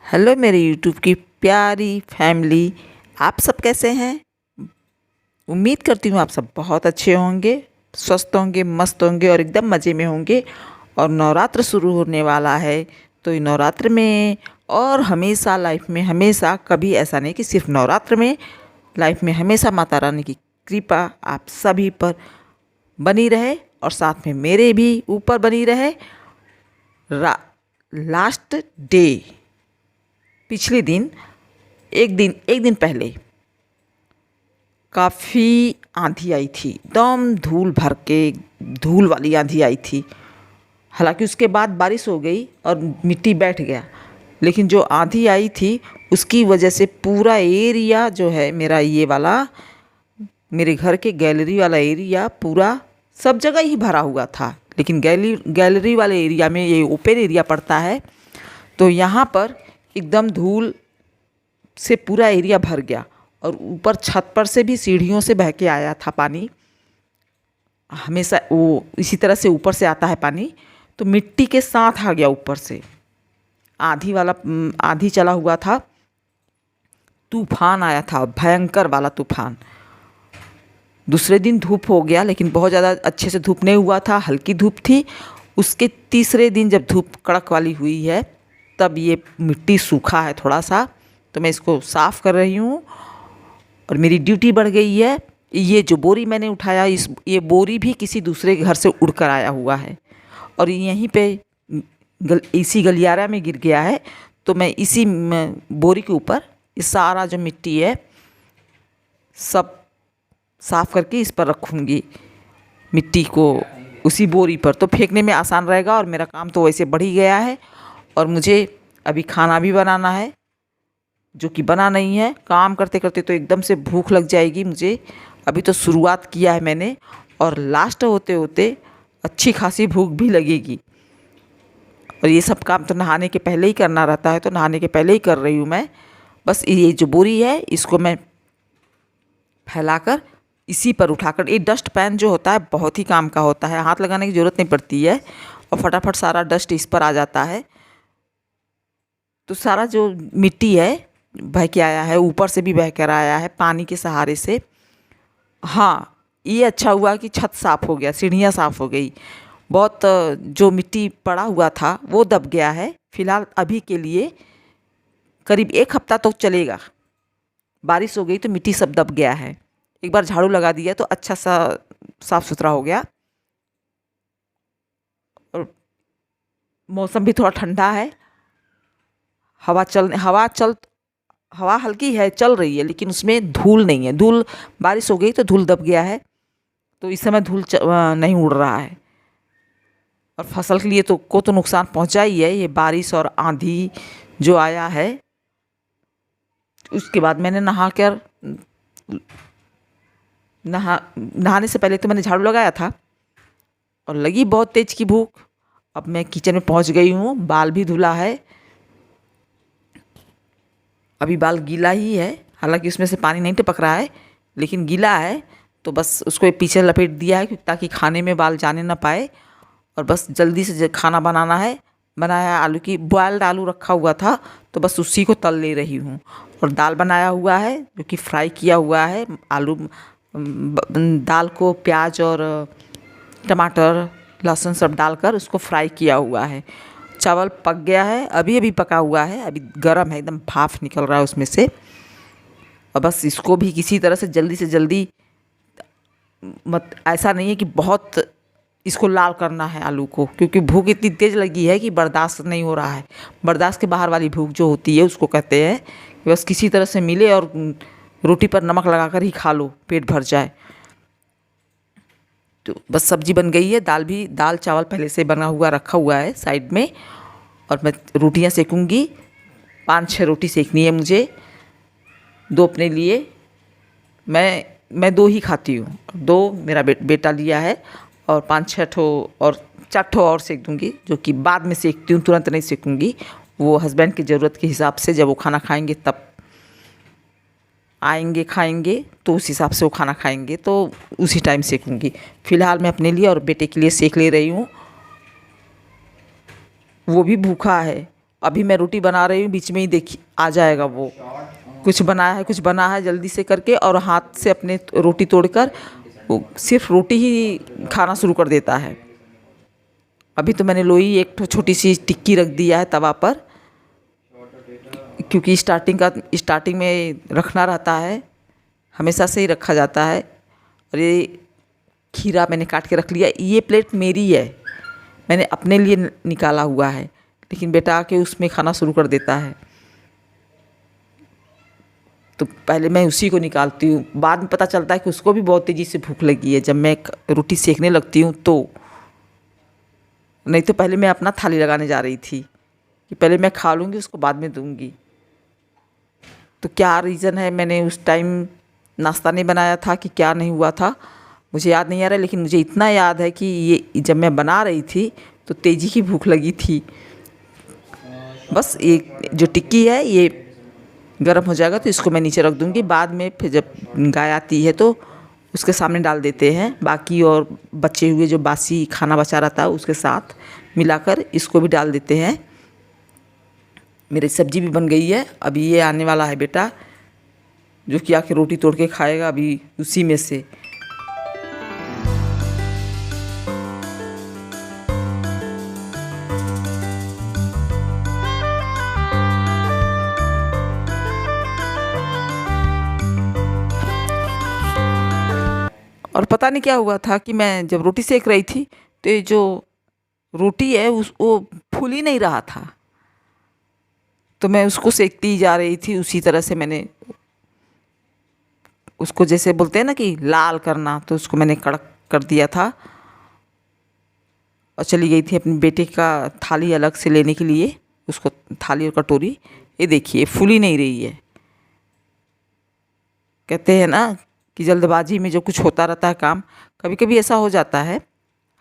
Hello मेरे YouTube की प्यारी फैमिली। आप सब कैसे हैं? उम्मीद करती हूँ आप सब बहुत अच्छे होंगे, स्वस्थ होंगे, मस्त होंगे और एकदम मज़े में होंगे। और नवरात्र शुरू होने वाला है, तो ये नवरात्र में और हमेशा लाइफ में हमेशा कभी ऐसा नहीं कि सिर्फ नवरात्र में, लाइफ में हमेशा माता रानी की कृपा आप सभी पर बनी रहे और साथ में मेरे भी ऊपर बनी रहे। लास्ट डे पिछले दिन एक दिन पहले काफ़ी आंधी आई थी, एकदम धूल भर के धूल वाली आंधी आई थी। हालांकि उसके बाद बारिश हो गई और मिट्टी बैठ गया, लेकिन जो आंधी आई थी उसकी वजह से पूरा एरिया जो है मेरा, ये वाला मेरे घर के गैलरी वाला एरिया पूरा सब जगह ही भरा हुआ था। लेकिन गैलरी वाले एरिया में, ये ओपन एरिया पड़ता है, तो यहाँ पर एकदम धूल से पूरा एरिया भर गया। और ऊपर छत पर से भी सीढ़ियों से बह के आया था पानी। हमेशा वो इसी तरह से ऊपर से आता है पानी, तो मिट्टी के साथ आ गया ऊपर से। आंधी चला हुआ था, तूफान आया था, भयंकर वाला तूफान। दूसरे दिन धूप हो गया, लेकिन बहुत ज़्यादा अच्छे से धूप नहीं हुआ था, हल्की धूप थी। उसके तीसरे दिन जब धूप कड़क वाली हुई है, तब ये मिट्टी सूखा है थोड़ा सा, तो मैं इसको साफ़ कर रही हूँ और मेरी ड्यूटी बढ़ गई है। ये जो बोरी मैंने उठाया, ये बोरी भी किसी दूसरे घर से उड़कर आया हुआ है और यहीं पे इसी गलियारा में गिर गया है। तो मैं इसी बोरी के ऊपर ये सारा जो मिट्टी है सब साफ़ करके इस पर रखूँगी, मिट्टी को उसी बोरी पर, तो फेंकने में आसान रहेगा। और मेरा काम तो वैसे बढ़ ही गया है और मुझे अभी खाना भी बनाना है, जो कि बना नहीं है। काम करते करते तो एकदम से भूख लग जाएगी मुझे। अभी तो शुरुआत किया है मैंने और लास्ट होते होते अच्छी खासी भूख भी लगेगी। और ये सब काम तो नहाने के पहले ही करना रहता है, तो नहाने के पहले ही कर रही हूँ मैं। बस ये जो बोरी है इसको मैं फैलाकर इसी पर उठाकर, ये डस्ट पैन जो होता है बहुत ही काम का होता है, हाथ लगाने की ज़रूरत नहीं पड़ती है और फटाफट सारा डस्ट इस पर आ जाता है। तो सारा जो मिट्टी है बह के आया है, ऊपर से भी बह कर आया है पानी के सहारे से। हाँ, ये अच्छा हुआ कि छत साफ़ हो गया, सीढ़ियाँ साफ़ हो गई। बहुत जो मिट्टी पड़ा हुआ था वो दब गया है। फ़िलहाल अभी के लिए करीब 1 हफ्ता तो चलेगा। बारिश हो गई तो मिट्टी सब दब गया है। एक बार झाड़ू लगा दिया तो अच्छा सा साफ़ सुथरा हो गया। और मौसम भी थोड़ा ठंडा है, हवा हल्की है, चल रही है, लेकिन उसमें धूल नहीं है। धूल, बारिश हो गई तो धूल दब गया है, तो इस समय धूल नहीं उड़ रहा है। और फसल के लिए तो नुकसान पहुंचा ही है ये बारिश और आंधी जो आया है। उसके बाद मैंने नहाने से पहले तो मैंने झाड़ू लगाया था और लगी बहुत तेज़ की भूख। अब मैं किचन में पहुंच गई हूँ, बाल भी धुला है। अभी बाल गीला ही है, हालांकि उसमें से पानी नहीं टपक रहा है, लेकिन गीला है, तो बस उसको पीछे लपेट दिया है ताकि खाने में बाल जाने ना पाए। और बस जल्दी से खाना बनाना है। बनाया आलू की, बॉयल्ड आलू रखा हुआ था, तो बस उसी को तल ले रही हूँ। और दाल बनाया हुआ है जो कि फ्राई किया हुआ है। दाल को प्याज और टमाटर, लहसुन सब डालकर उसको फ्राई किया हुआ है। चावल पक गया है, अभी अभी पका हुआ है, अभी गर्म है, एकदम भाप निकल रहा है उसमें से। और बस इसको भी किसी तरह से जल्दी ऐसा नहीं है कि बहुत इसको लाल करना है आलू को, क्योंकि भूख इतनी तेज़ लगी है कि बर्दाश्त नहीं हो रहा है। बर्दाश्त के बाहर वाली भूख जो होती है उसको कहते हैं कि बस किसी तरह से मिले और रोटी पर नमक लगाकर ही खा लो, पेट भर जाए। तो बस सब्जी बन गई है, दाल चावल पहले से बना हुआ रखा हुआ है साइड में। और मैं रोटियां सेकूंगी, 5-6 रोटी सेकनी है मुझे, 2 अपने लिए। मैं 2 ही खाती हूँ, 2 मेरा बेटा लिया है और 5-6 ठो और 4 ठो और सेक दूँगी, जो कि बाद में सेकती हूँ, तुरंत नहीं सेकूँगी। वो हस्बैंड की ज़रूरत के हिसाब से, जब वो खाना खाएंगे तब आएंगे खाएंगे, तो उस हिसाब से वो खाना खाएंगे, तो उसी टाइम सेकूँगी। फ़िलहाल मैं अपने लिए और बेटे के लिए सेक ले रही हूँ। वो भी भूखा है अभी मैं रोटी बना रही हूँ, बीच में ही देखिए आ जाएगा वो, कुछ बना है जल्दी से करके, और हाथ से अपने रोटी तोड़कर वो सिर्फ रोटी ही खाना शुरू कर देता है। अभी तो मैंने लोई एक छोटी सी टिक्की रख दिया है तवा पर, क्योंकि स्टार्टिंग में रखना रहता है, हमेशा से ही रखा जाता है। और ये खीरा मैंने काट के रख लिया। ये प्लेट मेरी है, मैंने अपने लिए निकाला हुआ है, लेकिन बेटा आके उसमें खाना शुरू कर देता है। तो पहले मैं उसी को निकालती हूँ, बाद में पता चलता है कि उसको भी बहुत तेज़ी से भूख लगी है जब मैं रोटी सेकने लगती हूँ तो। नहीं तो पहले मैं अपना थाली लगाने जा रही थी कि पहले मैं खा लूँगी, उसको बाद में दूँगी। तो क्या रीज़न है, मैंने उस टाइम नाश्ता नहीं बनाया था कि क्या नहीं हुआ था, मुझे याद नहीं आ रहा, लेकिन मुझे इतना याद है कि ये जब मैं बना रही थी तो तेज़ी की भूख लगी थी। बस ये जो टिक्की है ये गर्म हो जाएगा तो इसको मैं नीचे रख दूँगी, बाद में फिर जब गाय आती है तो उसके सामने डाल देते हैं। बाकी और बचे हुए जो बासी खाना बचा रहता है उसके साथ मिलाकर इसको भी डाल देते हैं। मेरी सब्जी भी बन गई है। अभी ये आने वाला है बेटा, जो कि आके रोटी तोड़ के खाएगा अभी उसी में से। और पता नहीं क्या हुआ था कि मैं जब रोटी सेक रही थी तो ये जो रोटी है वो फूल ही नहीं रहा था, तो मैं उसको सेकती ही जा रही थी। उसी तरह से मैंने उसको, जैसे बोलते हैं ना कि लाल करना, तो उसको मैंने कड़क कर दिया था और चली गई थी अपने बेटे का थाली अलग से लेने के लिए, उसको थाली और कटोरी। ये देखिए फूल ही नहीं रही है। कहते हैं ना कि जल्दबाजी में जो कुछ होता रहता है काम, कभी कभी ऐसा हो जाता है।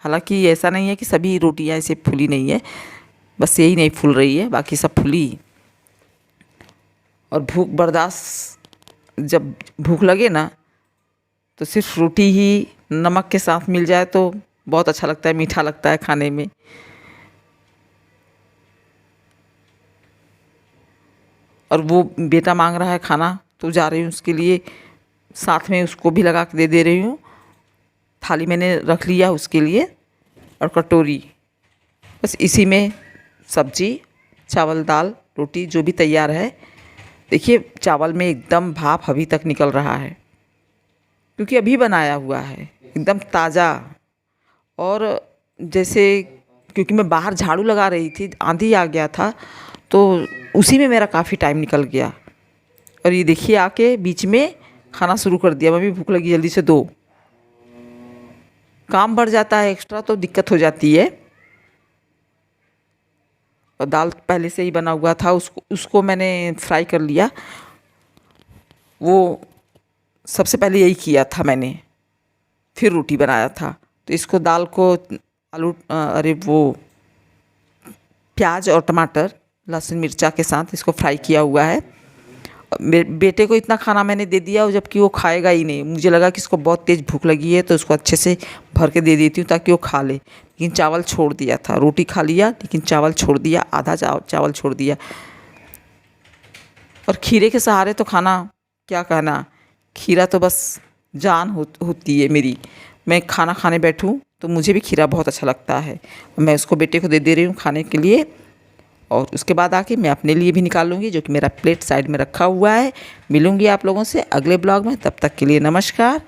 हालांकि ऐसा नहीं है कि सभी रोटियां ऐसे फूली नहीं है, बस यही नहीं फूल रही है, बाकी सब फूली। और भूख बर्दाश्त, जब भूख लगे ना तो सिर्फ रोटी ही नमक के साथ मिल जाए तो बहुत अच्छा लगता है, मीठा लगता है खाने में। और वो बेटा मांग रहा है खाना तो जा रही हूँ उसके लिए, साथ में उसको भी लगा के दे रही हूँ। थाली मैंने रख लिया उसके लिए और कटोरी, बस इसी में सब्जी, चावल, दाल, रोटी जो भी तैयार है। देखिए चावल में एकदम भाप अभी तक निकल रहा है, क्योंकि अभी बनाया हुआ है, एकदम ताज़ा। और जैसे क्योंकि मैं बाहर झाड़ू लगा रही थी, आंधी आ गया था, तो उसी में मेरा काफ़ी टाइम निकल गया। और ये देखिए आके बीच में खाना शुरू कर दिया, मम्मी भूख लगी जल्दी से दो। काम बढ़ जाता है एक्स्ट्रा तो दिक्कत हो जाती है। और दाल पहले से ही बना हुआ था, उसको मैंने फ्राई कर लिया। वो सबसे पहले यही किया था मैंने, फिर रोटी बनाया था। तो इसको दाल को प्याज और टमाटर, लहसुन मिर्चा के साथ इसको फ्राई किया हुआ है। मेरे बेटे को इतना खाना मैंने दे दिया, जबकि वो खाएगा ही नहीं। मुझे लगा कि इसको बहुत तेज़ भूख लगी है तो उसको अच्छे से भर के दे देती हूँ ताकि वो खा ले, लेकिन चावल छोड़ दिया था। रोटी खा लिया लेकिन चावल छोड़ दिया, आधा चावल छोड़ दिया। और खीरे के सहारे तो खाना क्या कहना, खीरा तो बस जान होती है मेरी। मैं खाना खाने बैठूँ तो मुझे भी खीरा बहुत अच्छा लगता है। मैं उसको बेटे को दे रही हूँ खाने के लिए, और उसके बाद आके मैं अपने लिए भी निकाल लूँगी, जो कि मेरा प्लेट साइड में रखा हुआ है। मिलूँगी आप लोगों से अगले ब्लॉग में, तब तक के लिए नमस्कार।